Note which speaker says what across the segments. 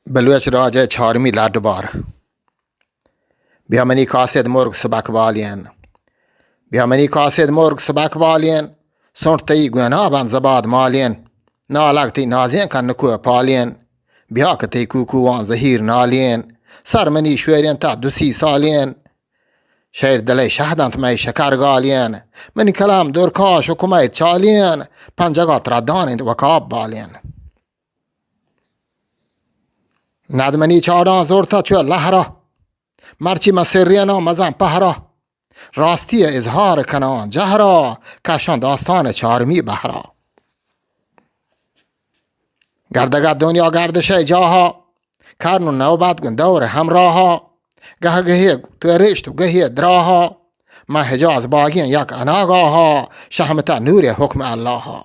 Speaker 1: بلوچ راجع چارمی لردبار بیامنی کاسد مرگ سبک والین بیامنی کاسد مرگ سبک والین سنتی گونا بن زباد مالین نالگتی نازین کن نکو پالین بیاکتی کوکوان زهیر نالین سرمنی شویرین تا 2 سالین شیر دلی شهدنت می شکر گالین من کلام دورکاش و کمیت چالین پنجگات ردانند وکاب بالین ندمنی چادان زورتا چو لحرا مرچی مسرینا مزن پهرا راستی اظهار کنان جهرا کشان داستان چارمی بهرا گردگت دنیا گردش جاها کرنو نوبت گن دور همراها گه گهی تو رشت و گهی دراها ما حجاز باگین یک اناگاها شهمتا نور حکم الله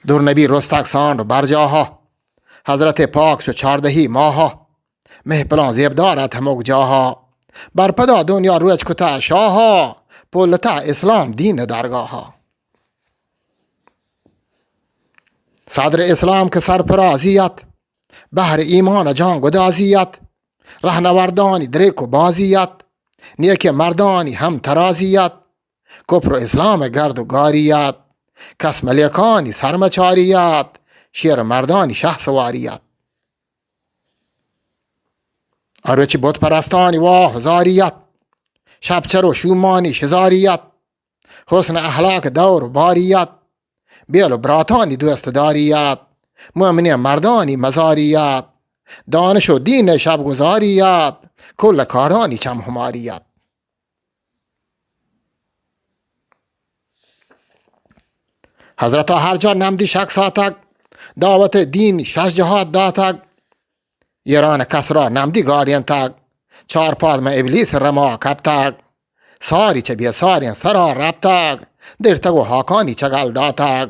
Speaker 1: دور نبی رستک ساند و برجاها حضرت پاک شو 14 ماها مهپلان زیب دارد هموک جاها برپدا دنیا روچ کتا شاها پولتا اسلام دین درگاها صدر اسلام که سرپرازیت بحر ایمان جان گدازیت رهنوردانی دریک و بازیت نیک مردانی هم ترازیت کفر و اسلام گرد و گاریت کس ملیکانی سرمچاریت شیر مردانی شه سواریت اروچی بود پرستانی واه زاریت شبچر و شومانی شزاریت حسن اخلاق دور و باریت بیل و براتانی دوست داریت مؤمنی مردانی مزاریت دانش و دین شب گزاریت کل کارانی چم هماریت حضرت هر جا نمدی شک ساتک دعوت دین 6 جهات داتک ایران کسرا نمدی گاردین تک 4 پاد میں ابلیس رما کب تک ساری چه بیا سارین سرا رب تک در تگو حاکانی چگل داتک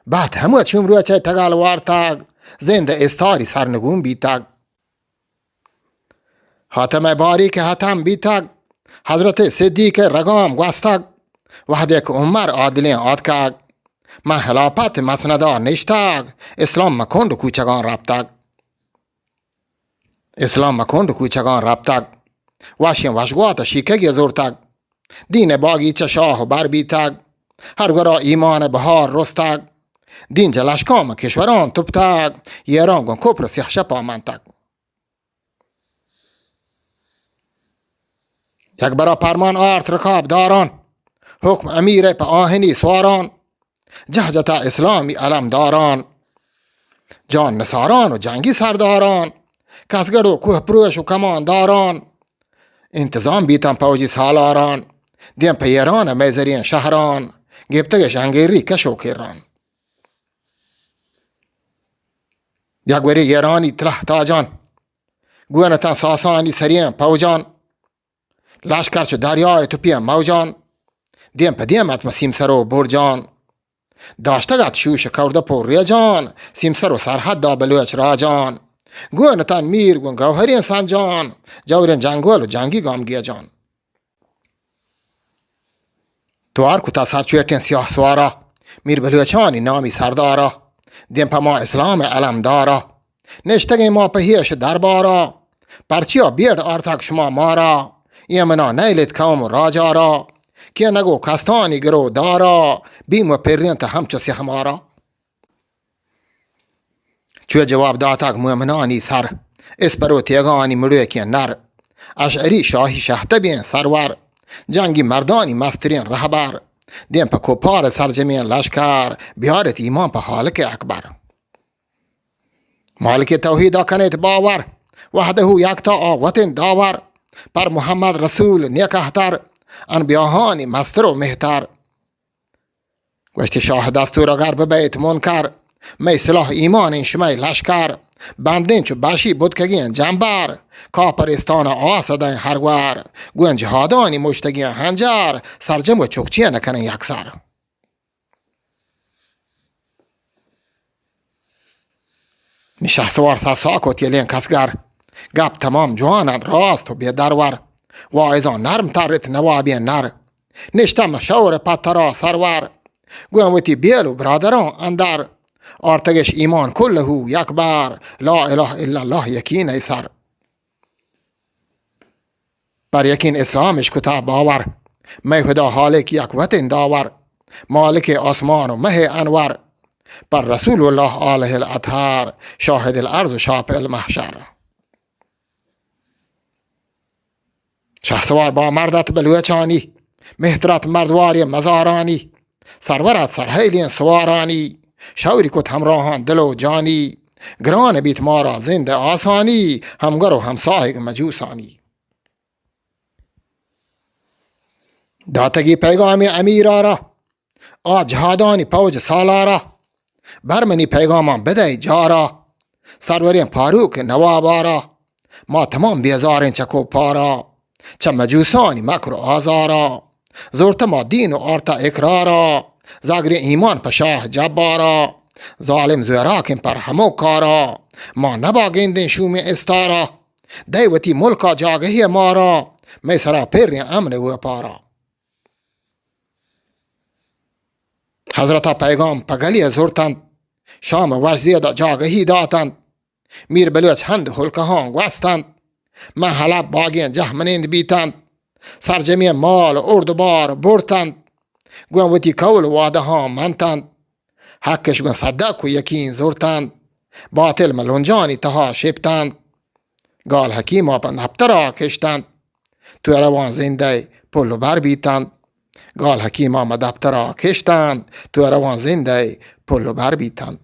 Speaker 1: بعد همو چوم روی چه تگل وار تک زنده استاری سرنگون بی تک حاتم باریک حتم بی تک حضرت صدیق رگام گوستک وحدک عمر عادلین آدکک من خلافت مسندا نشتک اسلام مکند کوچگان ربتک اسلام مکند کوچگان ربتک واشین وشگوات شیکگی زورتک دین باگیچه شاه و بر بیتک هرگرا ایمان بهار رستک دین جلشکام کشوران توپتک ایران گن کپر سیح شپا منتک یک برا پرمان آرت رکاب داران حکم امیر پا آهنی سواران جهجتا اسلامی علم داران جان نصاران و جنگی سرداران کسگرد و کوه پروش و کمان داران انتظام بیتن پوجی سالاران دیم پیران میزرین شهران گبتگش انگیری کشو کران یکوری ایرانی تلح تاجان گوانتان ساسانی سرین پوجان لشکر چو دریای تو پیم موجان دیم پا دیمت مسیم سر و برجان داشتگت شوش کرده پر ریجان سیمسر و سرحد دا بلوچ راجان گوانتان میر گون گوهرین سنجان جورین جنگول و جنگی گامگی جان توار کتا سرچویتین سیاه سوارا میر بلوچانی نامی سردارا دیم پا ما اسلام علم دارا نشتگی ما پهیش دربارا پرچیا بیرد آرتک شما مارا ایمنا نیلت قوم و راجارا که نگو کستانی گرو دارا بیم و پرین تا همچو سی همارا چو جواب داتک مومنانی سر اسپرو تیگانی مروی که نر اشعری شاهی شهده بین سرور جنگی مردانی مسترین رهبر دیم پا کپار سرجمین لشکر بیارت ایمان پا حالک اکبر مالک توحیدا کنیت باور وحده یکتا آوتن داور پر محمد رسول نیکهتر انبیاهانی مستر و مهتر گوشت شاه دستور اگر ببیت منکر می سلاح ایمان شمی لشکر بندین چو باشی بدکگین جنبر کاپرستان آسدین هرور گوین جهادانی مشتگین هنجر سرجم و چکچیه نکنن یکسر نشه سوار ساکوت یلین کسگر گپ تمام جوانند راست و بیدرور واعظان نرم ترت نوابی نر نشتم شور پترا سرور گوین ویتی بیل و برادران اندر آرتگش ایمان کله یک بار، لا اله الا الله یکی نیسر. بر یکین اسلامش کتاب باور، می خدا حالک یک وطن داور، مالک آسمان و مه انور، بر رسول الله آله الاطهار، شاهد الارض و شافع المحشر. شهسوار با مردت بلوچانی، مهترت مردواری مزارانی، سرورت سرهیلین سوارانی، شوری کت همراهان دل و جانی، گران بیت ما را زنده آسانی، همگر و همسایگ مجوسانی. داتگی پیغام امیرارا، جهادانی پوج سالارا، برمنی پیغامان بده جارا، سرورین پاروک نوابارا، ما تمام بیزارین چکو پارا، چه مجوسانی مکر و آزارا، زورت ما دین و آرتا اکرارا، زاگر ایمان پشاه جبارا، ظالم زوراکن پر همو کارا، ما نباگندن شوم استارا، دیوتی ملکا جاگهی مارا، می سرا پر امن و پارا. حضرت پیغام پگلی زورتند، شام وزید جاگهی داتند، میر بلوچ هند حلکهان گوستند، من حلب باگین جهمنند بیتند، سرجمی مال اردوبار برتند، گوان وتی کول واده ها منتند، حقش گوان صدق و یکین زورتند، باطل ملونجانی تها شبتند، گال حکیما پند هپترا کشتند، تو روان زنده پل و بر بیتند، گال حکیما مدبترا کشتند، تو روان زنده پل و بر بیتند.